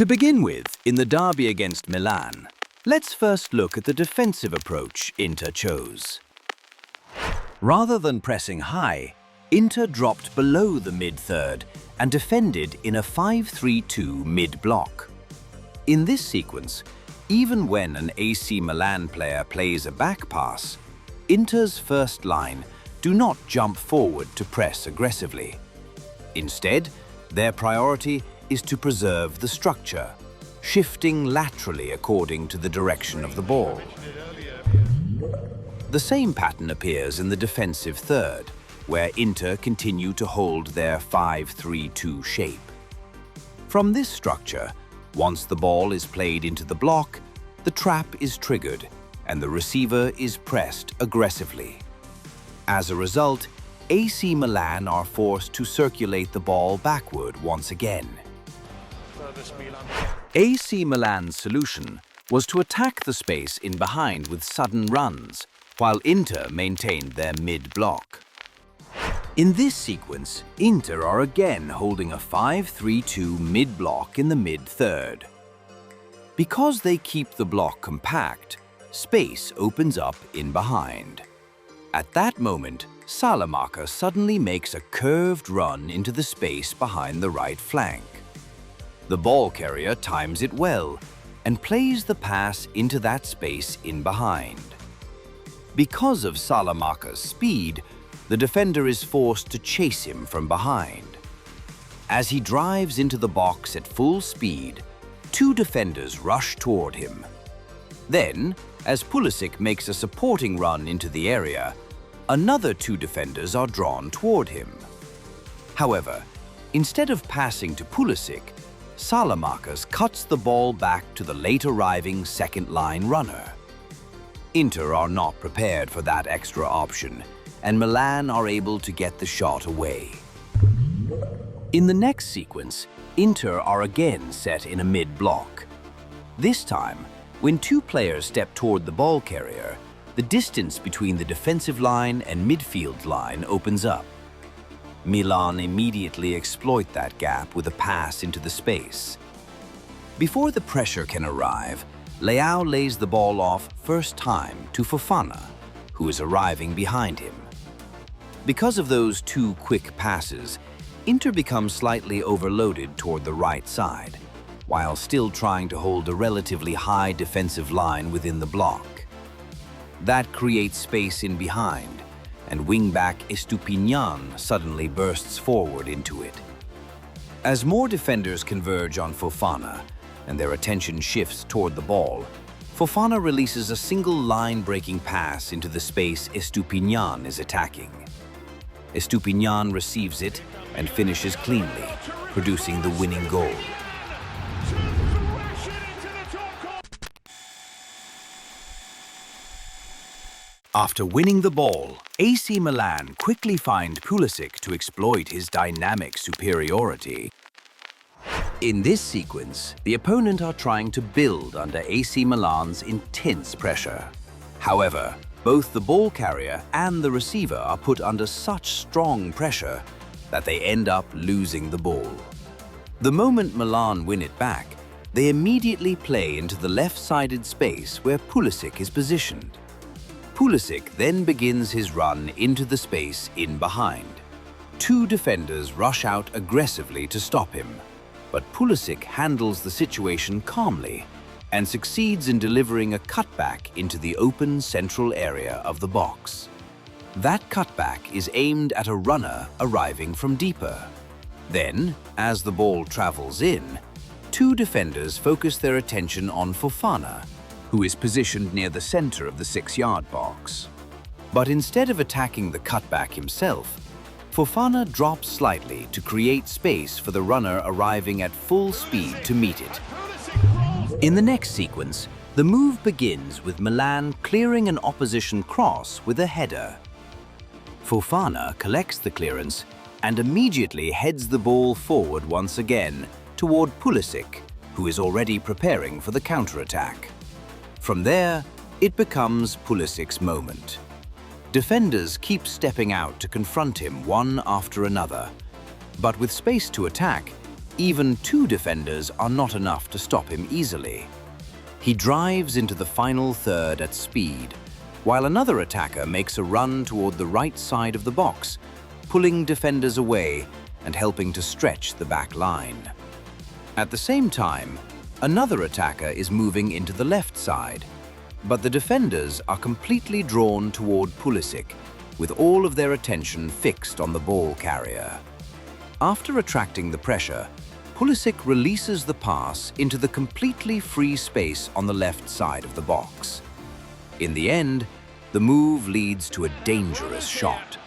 To begin with, in the derby against Milan, let's first look at the defensive approach Inter chose. Rather than pressing high, Inter dropped below the mid-third and defended in a 5-3-2 mid-block. In this sequence, even when an AC Milan player plays a back pass, Inter's first line do not jump forward to press aggressively. Instead, their priority is to preserve the structure, shifting laterally according to the direction of the ball. The same pattern appears in the defensive third, where Inter continue to hold their 5-3-2 shape. From this structure, once the ball is played into the block, the trap is triggered and the receiver is pressed aggressively. As a result, AC Milan are forced to circulate the ball backward once again. AC Milan's solution was to attack the space in behind with sudden runs, while Inter maintained their mid-block. In this sequence, Inter are again holding a 5-3-2 mid-block in the mid-third. Because they keep the block compact, space opens up in behind. At that moment, Salamaca suddenly makes a curved run into the space behind the right flank. The ball carrier times it well and plays the pass into that space in behind. Because of Salamaca's speed, the defender is forced to chase him from behind. As he drives into the box at full speed, two defenders rush toward him. Then, as Pulisic makes a supporting run into the area, another two defenders are drawn toward him. However, instead of passing to Pulisic, Salamaca cuts the ball back to the late-arriving second-line runner. Inter are not prepared for that extra option, and Milan are able to get the shot away. In the next sequence, Inter are again set in a mid-block. This time, when two players step toward the ball carrier, the distance between the defensive line and midfield line opens up. Milan immediately exploit that gap with a pass into the space. Before the pressure can arrive, Leao lays the ball off first time to Fofana, who is arriving behind him. Because of those two quick passes, Inter becomes slightly overloaded toward the right side, while still trying to hold a relatively high defensive line within the block. That creates space in behind, and wingback Estupiñán suddenly bursts forward into it. As more defenders converge on Fofana and their attention shifts toward the ball, Fofana releases a single line-breaking pass into the space Estupiñán is attacking. Estupiñán receives it and finishes cleanly, producing the winning goal. After winning the ball, AC Milan quickly find Pulisic to exploit his dynamic superiority. In this sequence, the opponent are trying to build under AC Milan's intense pressure. However, both the ball carrier and the receiver are put under such strong pressure that they end up losing the ball. The moment Milan win it back, they immediately play into the left-sided space where Pulisic is positioned. Pulisic then begins his run into the space in behind. Two defenders rush out aggressively to stop him, but Pulisic handles the situation calmly and succeeds in delivering a cutback into the open central area of the box. That cutback is aimed at a runner arriving from deeper. Then, as the ball travels in, two defenders focus their attention on Fofana, who is positioned near the center of the 6-yard box. But instead of attacking the cutback himself, Fofana drops slightly to create space for the runner arriving at full speed to meet it. In the next sequence, the move begins with Milan clearing an opposition cross with a header. Fofana collects the clearance and immediately heads the ball forward once again toward Pulisic, who is already preparing for the counterattack. From there, it becomes Pulisic's moment. Defenders keep stepping out to confront him one after another, but with space to attack, Even two defenders are not enough to stop him easily. He drives into the final third at speed, while another attacker makes a run toward the right side of the box, pulling defenders away and helping to stretch the back line. At the same time, another attacker is moving into the left side, but the defenders are completely drawn toward Pulisic, with all of their attention fixed on the ball carrier. After attracting the pressure, Pulisic releases the pass into the completely free space on the left side of the box. In the end, the move leads to a dangerous shot.